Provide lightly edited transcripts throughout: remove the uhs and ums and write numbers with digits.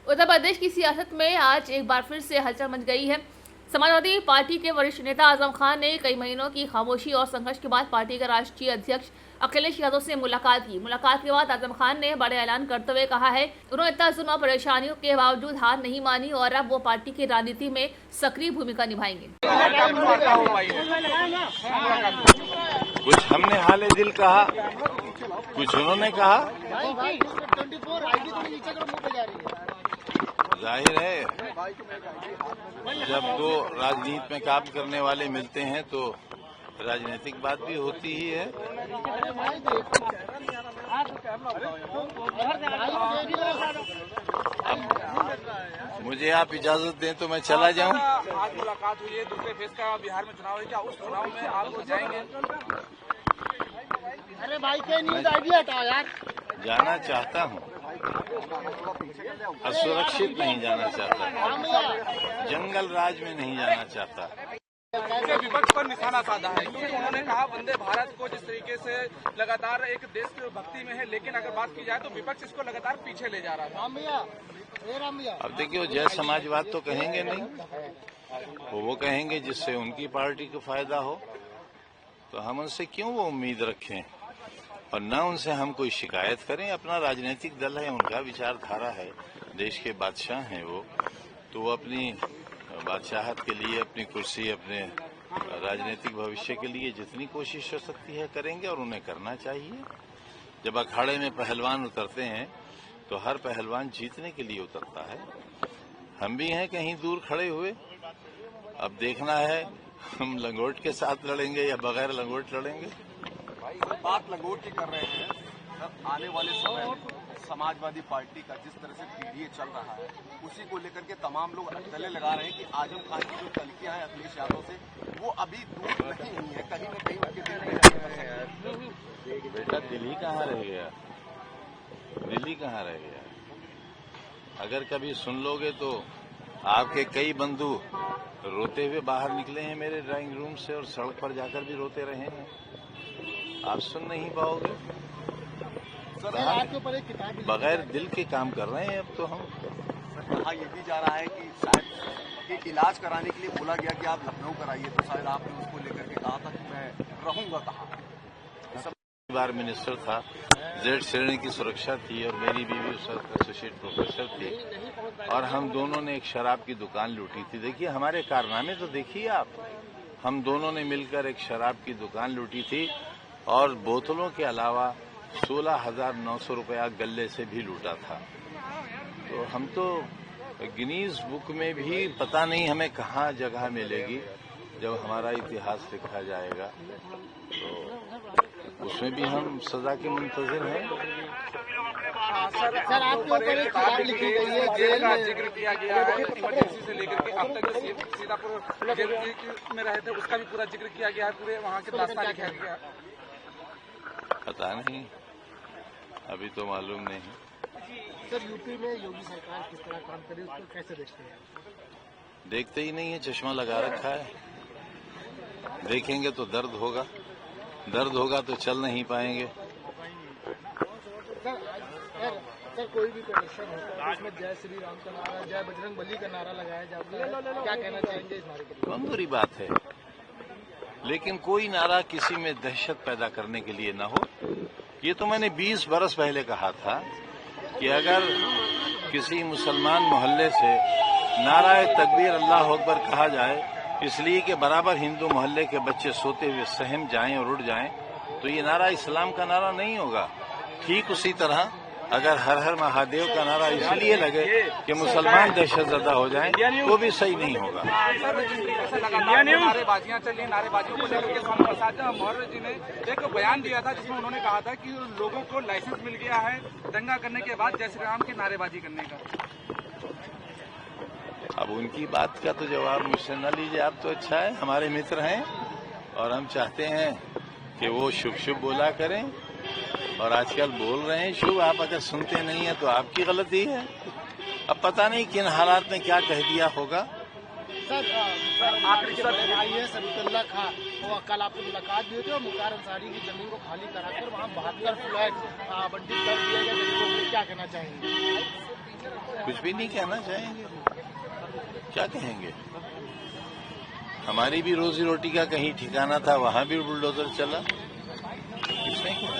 उत्तर प्रदेश की सियासत में आज एक बार फिर से हलचल मच गई है। समाजवादी पार्टी के वरिष्ठ नेता आजम खान ने कई महीनों की खामोशी और संघर्ष के बाद पार्टी के राष्ट्रीय अध्यक्ष अखिलेश यादव से मुलाकात की। मुलाकात के बाद आजम खान ने बड़े ऐलान करते हुए कहा है उन्होंने इतना जुल्म और परेशानियों के बावजूद हार नहीं मानी और अब वो पार्टी की राजनीति में सक्रिय भूमिका निभाएंगे। कुछ हमने हाले दिल कहा, कुछ उन्होंने कहा। जाहिर है जब दो राजनीति में काम करने वाले मिलते हैं तो राजनीतिक बात भी होती ही है। अब मुझे आप इजाजत दें तो मैं चला जाऊं। आज मुलाकात हुई है, दूसरे फेज का बिहार में चुनाव है, क्या उस चुनाव में आप लोग जाएंगे? अरे भाई के न्यूज आइडिया हटाओ यार। जाना चाहता हूं, असुरक्षित नहीं जाना चाहता, जंगल राज में नहीं जाना चाहता। विपक्ष पर निशाना साधा है क्योंकि उन्होंने कहा वंदे भारत को जिस तरीके से लगातार एक देश की भक्ति में है, लेकिन अगर बात की जाए तो विपक्ष इसको लगातार पीछे ले जा रहा है। अब देखिए, वो जय समाजवाद तो कहेंगे नहीं, वो कहेंगे जिससे उनकी पार्टी को फायदा हो, तो हम उनसे क्यों वो उम्मीद रखें और न उनसे हम कोई शिकायत करें। अपना राजनीतिक दल है, उनका विचारधारा है, देश के बादशाह हैं वो, तो वो अपनी बादशाहत के लिए, अपनी कुर्सी, अपने राजनीतिक भविष्य के लिए जितनी कोशिश हो सकती है करेंगे और उन्हें करना चाहिए। जब अखाड़े में पहलवान उतरते हैं तो हर पहलवान जीतने के लिए उतरता है। हम भी हैं कहीं दूर खड़े हुए, अब देखना है हम लंगोट के साथ लड़ेंगे या बगैर लंगोट लड़ेंगे। बात लंगोट की कर रहे हैं, आने वाले समय में समाजवादी पार्टी का जिस तरह से पीडीए चल रहा है उसी को लेकर के तमाम लोग गले लगा रहे हैं कि आजम खान की जो तलकियां हैं अखिलेश यादव से वो अभी दूर नहीं हुई है, कहीं न कहीं उनके दिल में। बेटा दिल्ली कहाँ रह गया, दिल्ली कहाँ रह गया? अगर कभी सुन लोगे तो आपके कई बंधु रोते हुए बाहर निकले हैं मेरे ड्राइंग रूम से और सड़क पर जाकर भी रोते रहे हैं। आप सुन नहीं पाओगे। बगैर दिल के काम कर रहे हैं अब तो हम। कहा यह भी जा रहा है कि शायद कि इलाज कराने के लिए बोला गया कि आप लखनऊ कराइए, तो शायद आपने उसको लेकर के कहा था कि मैं रहूंगा कहाँ। बार मिनिस्टर था, जेड श्रेणी की सुरक्षा थी और मेरी बीवी उस वक्त एसोसिएट प्रोफेसर थी और हम दोनों ने एक शराब की दुकान लूटी थी। देखिए हमारे कारनामे तो देखिए आप, हम दोनों ने मिलकर एक शराब की दुकान लूटी थी और बोतलों के अलावा 16,900 रुपया गल्ले से भी लूटा था। तो हम तो गिनीज बुक में भी पता नहीं हमें कहाँ जगह मिलेगी जब हमारा इतिहास लिखा जाएगा, तो उसमें भी हम सजा के मुंतजिर हैं। सर आपके ऊपर एक किताब लिखी गई है, जेल का जिक्र किया गया है, इमरजेंसी से लेकर के अब तक जो सीतापुर जेल में रहे थे उसका भी पूरा जिक्र किया गया है, पूरे वहाँ के दास्तान लिखा गया। पता नहीं, अभी तो मालूम नहीं। सर यूपी में योगी सरकार किस तरह काम करे उसको कैसे देखते हैं? देखते ही नहीं है, चश्मा लगा रखा है। देखेंगे तो दर्द होगा, दर्द होगा तो चल नहीं पाएंगे। सर कोई भी प्रदर्शन होता है उसमें जय श्री राम का नारा, जय बजरंग बली का नारा लगाया जाता है, क्या कहना चाहेंगे इस नारे के लिए? बहुत बुरी बात है, लेकिन कोई नारा किसी में दहशत पैदा करने के लिए न हो। ये तो मैंने 20 बरस पहले कहा था कि अगर किसी मुसलमान मोहल्ले से नाराए तकबीर अल्लाह अकबर कहा जाए इसलिए कि बराबर हिंदू मोहल्ले के बच्चे सोते हुए सहम जाएं और उड़ जाएं, तो ये नारा इस्लाम का नारा नहीं होगा। ठीक उसी तरह अगर हर हर महादेव का नारा इसलिए लगे कि मुसलमान दहशतजदा हो जाएं, वो भी सही नहीं होगा। नारेबाजियां चली, नारेबाजियों को लेकर के स्वामी प्रसाद मौर्य जी ने एक बयान दिया था जिसमें उन्होंने कहा था कि लोगों को लाइसेंस मिल गया है दंगा करने के बाद जय श्री राम की नारेबाजी करने का। अब उनकी बात का तो जवाब मुझसे न लीजिए, आप तो अच्छा है, हमारे मित्र हैं और हम चाहते हैं कि वो शुभ शुभ बोला करें और आजकल बोल रहे हैं शुभ। आप अगर सुनते नहीं है तो आपकी गलती है। अब पता नहीं किन हालात में क्या कह दिया होगा। सर आखिरी IAS अब्दुल्ला खां वो कल आपसे मुलाकात भी हुई थी और मुख्तार अंसारी की जमीन को खाली कराकर वहाँ 72 फ्लैट आवंटित कर दिया गया, क्या कहना चाहेंगे? कुछ भी नहीं कहना चाहेंगे। क्या कहेंगे? हमारी भी रोजी रोटी का कहीं ठिकाना था, वहां भी बुलडोजर चला। किसने किया?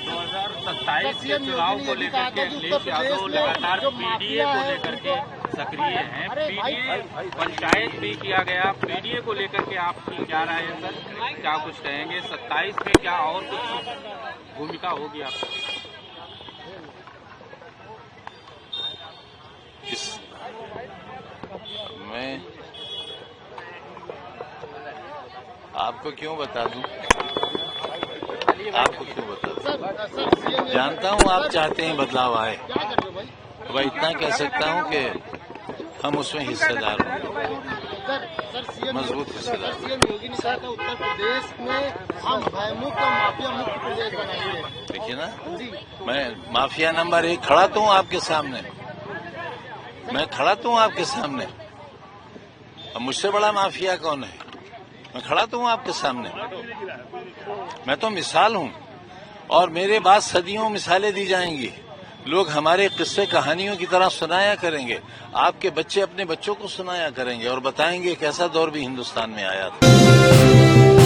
2027 के चुनाव को लेकर के अखिलेश यादव लगातार पीडीए को लेकर के सक्रिय हैं। पीडीए पंचायत भी किया गया, पीडीए को लेकर के आपकी क्या राय है सर? क्या कुछ कहेंगे? 27 में क्या और कुछ भूमिका होगी आपकी? मैं आपको क्यों बता दूं? आपको क्यों बता दूं? जानता हूं आप चाहते हैं बदलाव आए। वह इतना कह सकता हूं कि हम उसमें हिस्सेदार होंगे, मजबूत हिस्सेदार। सीएम योगी ने कहा था उत्तर प्रदेश में हम भयमुक्त और माफिया मुक्त प्रदेश बनाएंगे। देखिए ना, मैं माफिया नंबर 1 खड़ा तो हूं आपके सामने। मैं खड़ा तो हूं आपके सामने। अब मुझसे बड़ा माफिया कौन है? मैं खड़ा तो हूं आपके सामने। मैं तो मिसाल हूं और मेरे बाद सदियों मिसालें दी जाएंगी। लोग हमारे किस्से कहानियों की तरह सुनाया करेंगे। आपके बच्चे अपने बच्चों को सुनाया करेंगे और बताएंगे कैसा दौर भी हिंदुस्तान में आया था।